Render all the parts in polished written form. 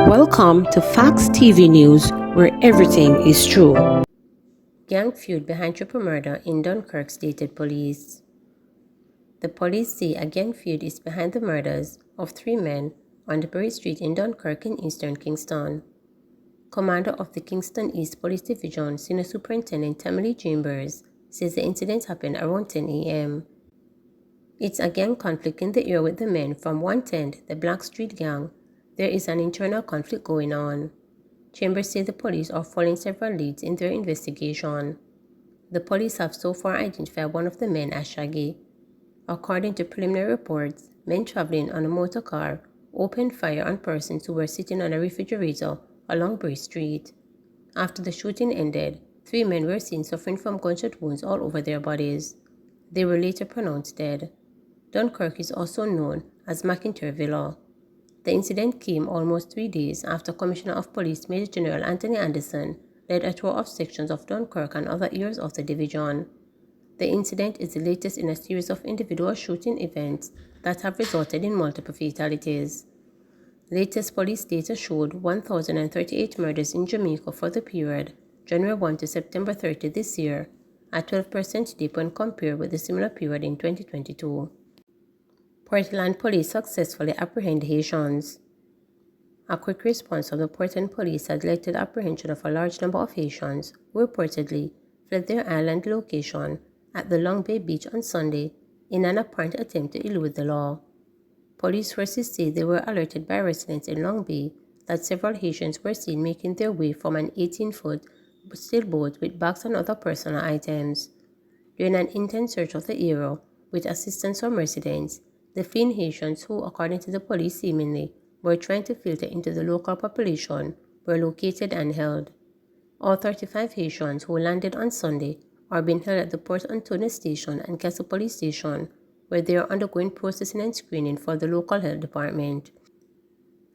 Welcome to Facts TV News, where everything is true. Gang feud behind triple murder in Dunkirk, stated police. The police say a gang feud is behind the murders of 3 men on the Bury Street in Dunkirk in eastern Kingston. Commander of the Kingston East Police Division, Senior Superintendent Tammy Chambers, says the incident happened around 10 a.m. It's a gang conflict in the area with the men from 110, the Black Street Gang. There is an internal conflict going on. Chambers said the police are following several leads in their investigation. The police have so far identified one of the men as Shaggy. According to preliminary reports, men traveling on a motor car opened fire on persons who were sitting on a refrigerator along Bury Street. After the shooting ended, 3 men were seen suffering from gunshot wounds all over their bodies. They were later pronounced dead. Dunkirk is also known as McIntyre Villa. The incident came almost 3 days after Commissioner of Police Major General Anthony Anderson led a tour of sections of Dunkirk and other areas of the division. The incident is the latest in a series of individual shooting events that have resulted in multiple fatalities. Latest police data showed 1,038 murders in Jamaica for the period January 1 to September 30 this year, a 12% dip when compared with the similar period in 2022. Portland police successfully apprehend Haitians. A quick response of the Portland police had led to the apprehension of a large number of Haitians who reportedly fled their island location at the Long Bay Beach on Sunday in an apparent attempt to elude the law. Police sources say they were alerted by residents in Long Bay that several Haitians were seen making their way from an 18-foot sailboat with bags and other personal items. During an intense search of the area, with assistance from residents, the fleeing Haitians, who, according to the police seemingly, were trying to filter into the local population, were located and held. All 35 Haitians who landed on Sunday are being held at the Port Antonio Station and Castle Police Station, where they are undergoing processing and screening for the local health department.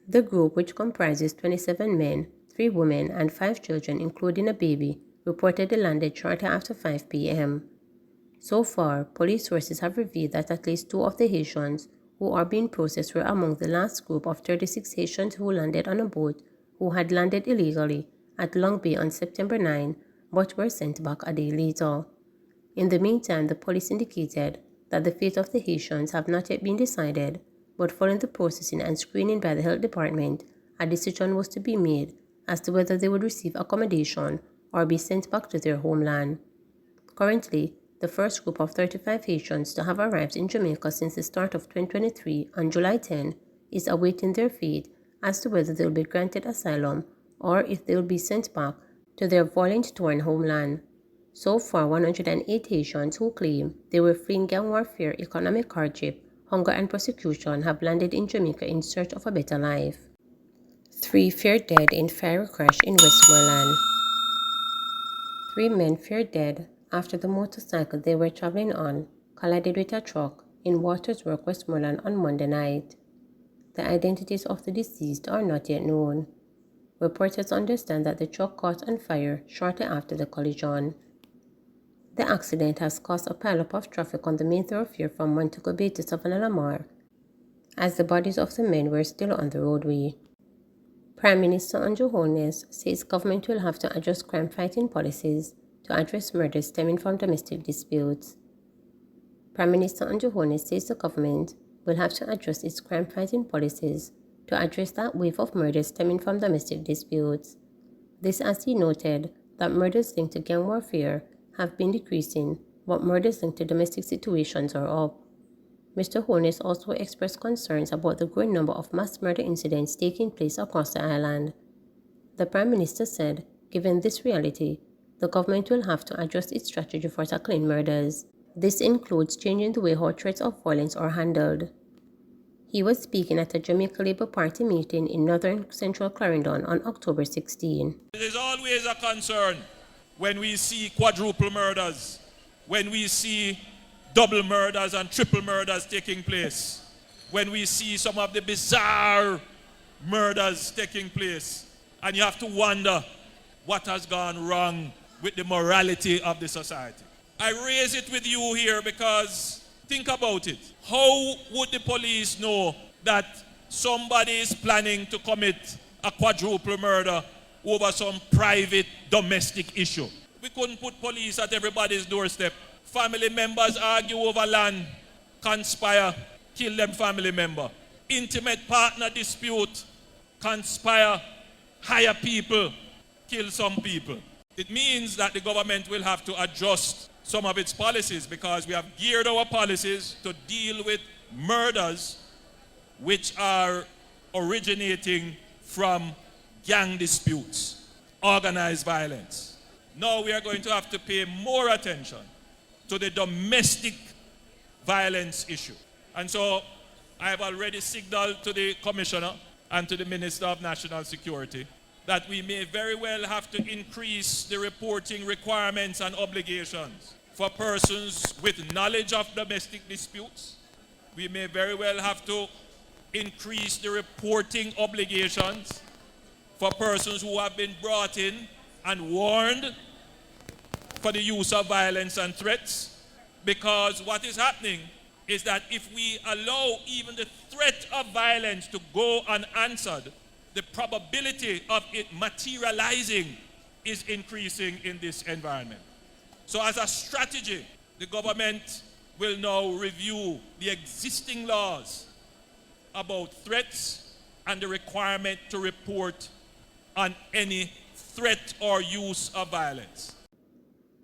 The group, which comprises 27 men, 3 women, and 5 children, including a baby, reportedly landed shortly after 5 p.m. So far, police sources have revealed that at least 2 of the Haitians who are being processed were among the last group of 36 Haitians who landed on a boat who had landed illegally at Long Bay on September 9 but were sent back a day later. In the meantime, the police indicated that the fate of the Haitians have not yet been decided, but following the processing and screening by the health department, a decision was to be made as to whether they would receive accommodation or be sent back to their homeland. Currently, the first group of 35 Haitians to have arrived in Jamaica since the start of 2023 on July 10 is awaiting their fate as to whether they will be granted asylum or if they will be sent back to their violent-torn homeland. So far, 108 Haitians who claim they were fleeing gang warfare, economic hardship, hunger, and persecution have landed in Jamaica in search of a better life. 3 feared dead in fiery crash in Westmoreland. 3 men feared dead after the motorcycle they were traveling on collided with a truck in Watersworth, Westmoreland on Monday night. The identities of the deceased are not yet known. Reporters understand that the truck caught on fire shortly after the collision. The accident has caused a pileup of traffic on the main thoroughfare from Montego Bay to Savannah Lamar, as the bodies of the men were still on the roadway. Prime Minister Andrew Holness says government will have to adjust crime-fighting policies to address murders stemming from domestic disputes. Prime Minister Andrew Holness says the government will have to adjust its crime-fighting policies to address that wave of murders stemming from domestic disputes. This as he noted that murders linked to gang warfare have been decreasing, but murders linked to domestic situations are up. Mr. Holness also expressed concerns about the growing number of mass murder incidents taking place across the island. The Prime Minister said, given this reality, the government will have to adjust its strategy for tackling murders. This includes changing the way how threats of violence are handled. He was speaking at a Jamaica Labour Party meeting in northern central Clarendon on October 16. It is always a concern when we see quadruple murders, when we see double murders and triple murders taking place, when we see some of the bizarre murders taking place, and you have to wonder what has gone wrong with the morality of the society. I raise it with you here because think about it. How would the police know that somebody is planning to commit a quadruple murder over some private domestic issue. We couldn't put police at everybody's doorstep. Family members argue over land, conspire, kill them family member. Intimate partner dispute, conspire, hire people, kill some people. It means that the government will have to adjust some of its policies because we have geared our policies to deal with murders which are originating from gang disputes, organized violence. Now we are going to have to pay more attention to the domestic violence issue. And so I have already signaled to the Commissioner and to the Minister of National Security that we may very well have to increase the reporting requirements and obligations for persons with knowledge of domestic disputes. We may very well have to increase the reporting obligations for persons who have been brought in and warned for the use of violence and threats, because what is happening is that if we allow even the threat of violence to go unanswered, the probability of it materializing is increasing in this environment. So as a strategy, the government will now review the existing laws about threats and the requirement to report on any threat or use of violence.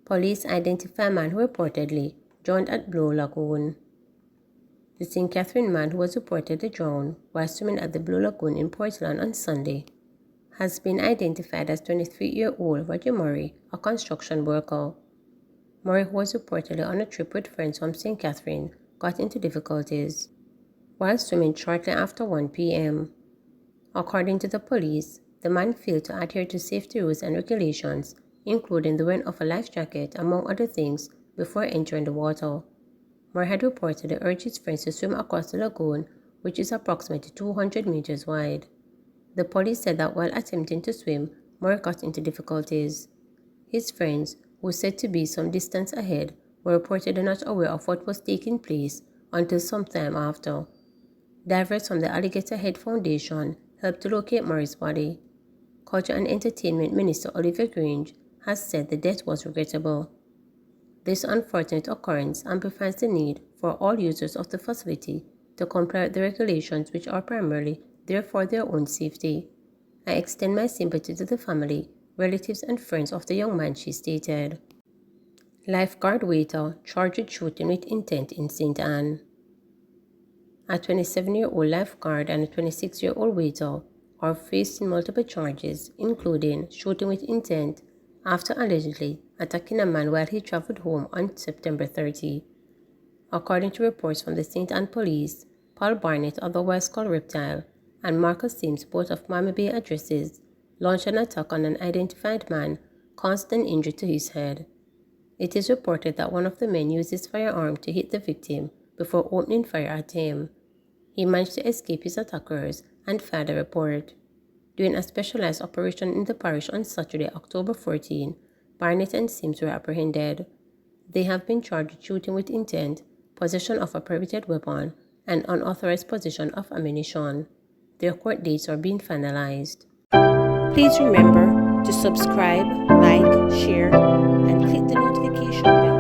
Police identify a man who reportedly drowned at Blue Lagoon. The St. Catherine man who was reportedly drowned while swimming at the Blue Lagoon in Portland on Sunday has been identified as 23-year-old Roger Murray, a construction worker. Murray, who was reportedly on a trip with friends from St. Catherine, got into difficulties while swimming shortly after 1 p.m. According to the police, the man failed to adhere to safety rules and regulations, including the wearing of a life jacket, among other things, before entering the water. Murray had reportedly urged his friends to swim across the lagoon, which is approximately 200 meters wide. The police said that while attempting to swim, Murray got into difficulties. His friends, who said to be some distance ahead, were reportedly not aware of what was taking place until some time after. Divers from the Alligator Head Foundation helped to locate Murray's body. Culture and Entertainment Minister Olivia Grange has said the death was regrettable. This unfortunate occurrence amplifies the need for all users of the facility to comply with the regulations, which are primarily there for their own safety. I extend my sympathy to the family, relatives, and friends of the young man, she stated. Lifeguard waiter charged with shooting with intent in St. Anne. A 27-year-old lifeguard and a 26-year-old waiter are facing multiple charges, including shooting with intent, after allegedly attacking a man while he traveled home on September 30. According to reports from the St. Anne Police, Paul Barnett, otherwise called Reptile, and Marcus Sims, both of Miami Bay addresses, launched an attack on an unidentified man, causing an injury to his head. It is reported that one of the men used his firearm to hit the victim before opening fire at him. He managed to escape his attackers and filed a report. During a specialized operation in the parish on Saturday, October 14, Barnett and Sims were apprehended. They have been charged with shooting with intent, possession of a prohibited weapon, and unauthorized possession of ammunition. Their court dates are being finalized. Please remember to subscribe, like, share, and click the notification bell.